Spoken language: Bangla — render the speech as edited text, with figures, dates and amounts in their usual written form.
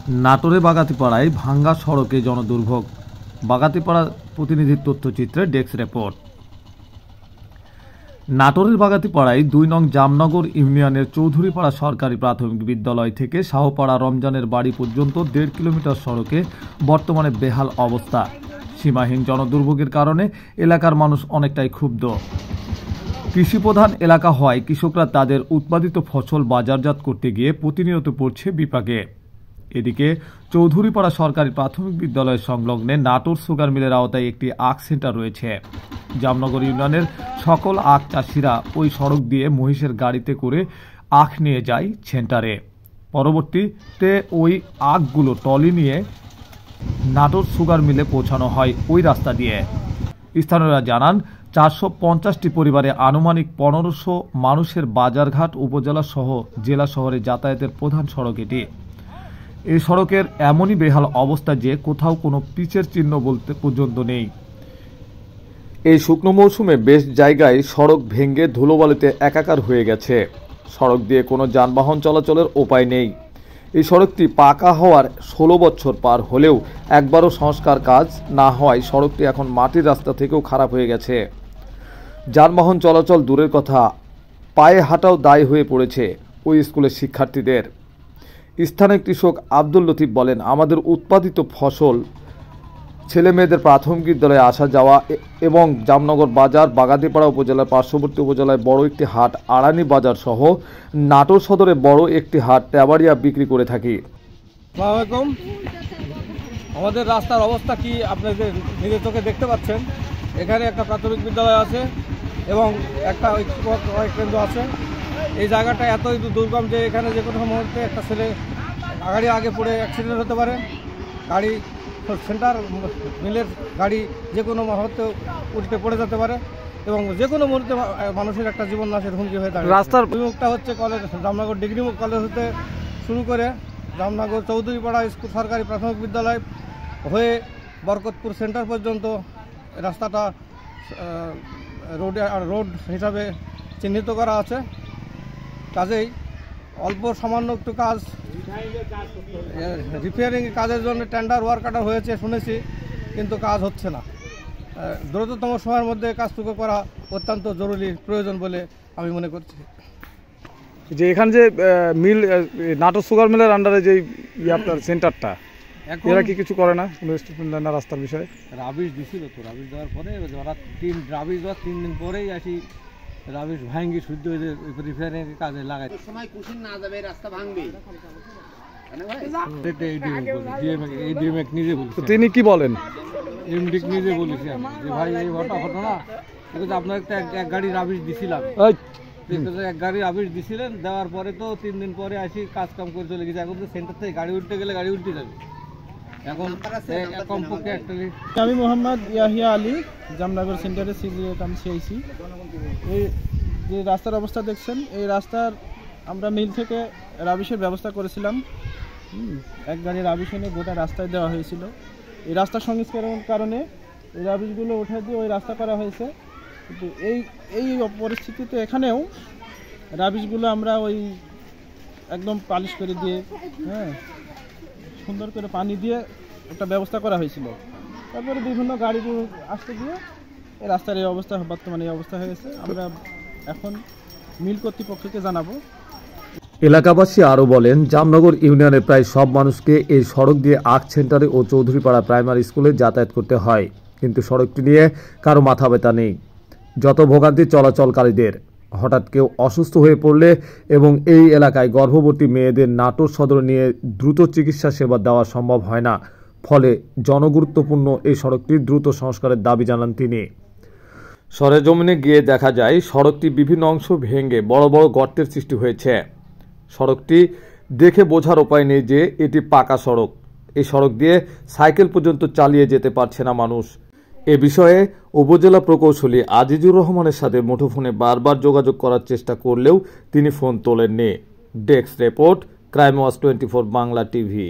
নাটোরে বাগাতিপাড়ায় ভাঙ্গা সড়কে জনদুর্ভোগ। বাগাতিপাড়া প্রতিনিধির তথ্যচিত্রে ডেস্ক রিপোর্ট। নাটোরের বাগাতিপাড়ায় ২ নং জামনগর ইউনিয়নের চৌধুরীপাড়া সরকারি প্রাথমিক বিদ্যালয় থেকে শাহপাড়া রমজানের বাড়ি পর্যন্ত ১.৫ কিলোমিটার সড়কে বর্তমানে বেহাল অবস্থা। সীমাহীন জনদুর্ভোগের কারণে এলাকার মানুষ অনেকটাই ক্ষুব্ধ। কৃষিপ্রধান এলাকা হওয়ায় কৃষকরা তাদের উৎপাদিত ফসল বাজারজাত করতে গিয়ে প্রতিনিয়ত পড়ছে বিপাকে। এদিকে চৌধুরীপাড়া সরকারি প্রাথমিক বিদ্যালয় সংলগ্নে নাটোর সুগার মিলের আওতায় একটি আখ সেন্টার রয়েছে। জামনগর ইউনিয়নের সকল আখ চাষিরা ওই সড়ক দিয়ে মহিষের গাড়িতে করে আখ নিয়ে যায় সেন্টারে। পরবর্তীতে ওই আখগুলো ট্রলি নিয়ে নাটোর সুগার মিলে পৌঁছানো হয় ওই রাস্তা দিয়ে। স্থানীয়রা জানান, ৪৫০টি পরিবারে আনুমানিক ১৫০০ মানুষের বাজারঘাট উপজেলা সহ জেলা শহরে যাতায়াতের প্রধান সড়ক এটি। এই সড়কের এমনই বেহাল অবস্থা যে কোথাও কোনো পিচের চিহ্ন বলতে পর্যন্ত নেই। এই শুকনো মৌসুমে বেশ জায়গায় সড়ক ভেঙে ধুলোবালিতে একাকার হয়ে গেছে। সড়ক দিয়ে কোনো যানবাহন চলাচলের উপায় নেই। এই সড়কটি পাকা হওয়ার ১৬ বছর পার হলেও একবারও সংস্কার কাজ না হওয়ায় সড়কটি এখন মাটির রাস্তা থেকেও খারাপ হয়ে গেছে। যানবাহন চলাচল দূরের কথা, পায়ে হাঁটাও দায় হয়ে পড়েছে ওই স্কুলের শিক্ষার্থীদের। স্থানীয় কৃষক আব্দুল লতিফ বলেন, আমাদের উৎপাদিত ফসল ছেলে মেয়েদের প্রাথমিক বিদ্যালয়ে আসা যাওয়া এবং জামনগর বাজার, বাগাতিপাড়া উপজেলার পার্শ্ববর্তী উপজেলায় বড় একটি হাট আড়ানি বাজার সহ নাটোর সদরে বড় একটি হাট তেবাড়িয়া বিক্রি করে থাকি। আমাদের রাস্তার অবস্থা কি আপনাদের নিজের চোখে দেখতে পাচ্ছেন। এখানে একটা প্রাথমিক বিদ্যালয় আছে এবং একটা কেন্দ্র আছে। এই জায়গাটা এতই দুর্গম যে এখানে যে কোনো মুহূর্তে একটা ছেলে গাড়ি আগে পড়ে অ্যাক্সিডেন্ট হতে পারে। গাড়ি সেন্টার মিলের গাড়ি যে কোনো মুহূর্তে উল্টে পড়ে যেতে পারে এবং যে কোনো মুহূর্তে মানুষের একটা জীবন নাশের হুমকি হয়ে থাকে। রাস্তার বিমুখটা হচ্ছে কলেজ, জামনগর ডিগ্রি কলেজ হতে শুরু করে জামনগর চৌধুরীপাড়া স্কুল সরকারি প্রাথমিক বিদ্যালয় হয়ে বরকতপুর সেন্টার পর্যন্ত রাস্তাটা রোড হিসাবে চিহ্নিত করা আছে। কাজেই অল্প সামান্য একটু কাজ, রিপেয়ারিং কাজের জন্য টেন্ডার ওয়ার্কার হয়েছে শুনেছি, কিন্তু কাজ হচ্ছে না। দ্রুততম সময়ের মধ্যে কাজটুকু করা অত্যন্ত জরুরি প্রয়োজন বলে আমি মনে করছি। যে এখানে যে মিল, নাটোর সুগার মিলের আন্ডারে যে আপনার সেন্টারটা, এরা কি কিছু করে না না রাস্তার বিষয়ে? রাবিশ দিছিল তো, রাবিশ দেওয়ার পরে ওরা রাবিশ দেওয়ার ৩ দিন পরেই আসি রাবিশ ভাঙ্গি শুদ্ধ হয়ে রিপেয়ারিং কাজে লাগাই। তিনি কি বলেন? এমডি নিজে বলেছি আমি যে ভাই এই ঘটনা, আপনার এক গাড়ি রাবিশ দিছিলাম, এক গাড়ি রাবিশ দিছিলেন, দেওয়ার পরে তো 3 দিন পরে আসি কাজ কাম করে চলে গেছে। এখন তো সেন্টার থেকে গাড়ি উঠতে গেলে গাড়ি উল্টে যাবে। এখন কমপক্ষে একটা। আমি মোহাম্মদ ইয়াহিয়া আলী, জামনগর সেন্টারে সিআইসি। এই যে রাস্তার অবস্থা দেখছেন, এই রাস্তার আমরা মিল থেকে রাবিশের ব্যবস্থা করেছিলাম। এক গাড়ি রাবিশ এনে গোটা রাস্তায় দেওয়া হয়েছিল। এই রাস্তা সংস্কারের কারণে এই রাবিশগুলো উঠে দিয়ে ওই রাস্তা করা হয়েছে। কিন্তু এই পরিস্থিতিতে এখানেও রাবিশগুলো আমরা ওই একদম পালিশ করে দিয়ে, সুন্দর করে পানি দিয়ে একটা ব্যবস্থা করা হয়েছিল। তারপরে বিভিন্ন গাড়িগুলো আসতে গিয়ে এই রাস্তার এই অবস্থা, বর্তমানে এই অবস্থা হয়ে গেছে। আমরা এখন মিল কর্তৃপক্ষকে জানাবো। এলাকাবাসী আরও বলেন, জামনগর ইউনিয়নের প্রায় সব মানুষকে এই সড়ক দিয়ে আখ সেন্টারে ও চৌধুরীপাড়া প্রাইমারি স্কুলে যাতায়াত করতে হয়, কিন্তু সড়কটি নিয়ে কারো মাথা ব্যথা নেই। যত ভোগান্তি চলাচলকারীদের। হঠাৎ কেউ অসুস্থ হয়ে পড়লে এবং এই এলাকায় গর্ভবতী মেয়েদের নাটোর সদরে নিয়ে দ্রুত চিকিৎসা সেবা দেওয়া সম্ভব হয় না। ফলে জনগুরুত্বপূর্ণ এই সড়কটির দ্রুত সংস্কারের দাবি জানান তিনি। সরেজমিনে গিয়ে দেখা যায় সড়কটি বিভিন্ন অংশ ভেঙে বড় বড় গর্তের সৃষ্টি হয়েছে। সড়কটি দেখে বোঝার উপায় নেই যে এটি পাকা সড়ক। এই সড়ক দিয়ে সাইকেল পর্যন্ত চালিয়ে যেতে পারছে না মানুষ। এ বিষয়ে উপজেলা প্রকৌশলী আজিজুর রহমানের সাথে মুঠোফোনে বারবার যোগাযোগ করার চেষ্টা করলেও তিনি ফোন তোলেননি। Desk report, crime watch 24 Bangla TV.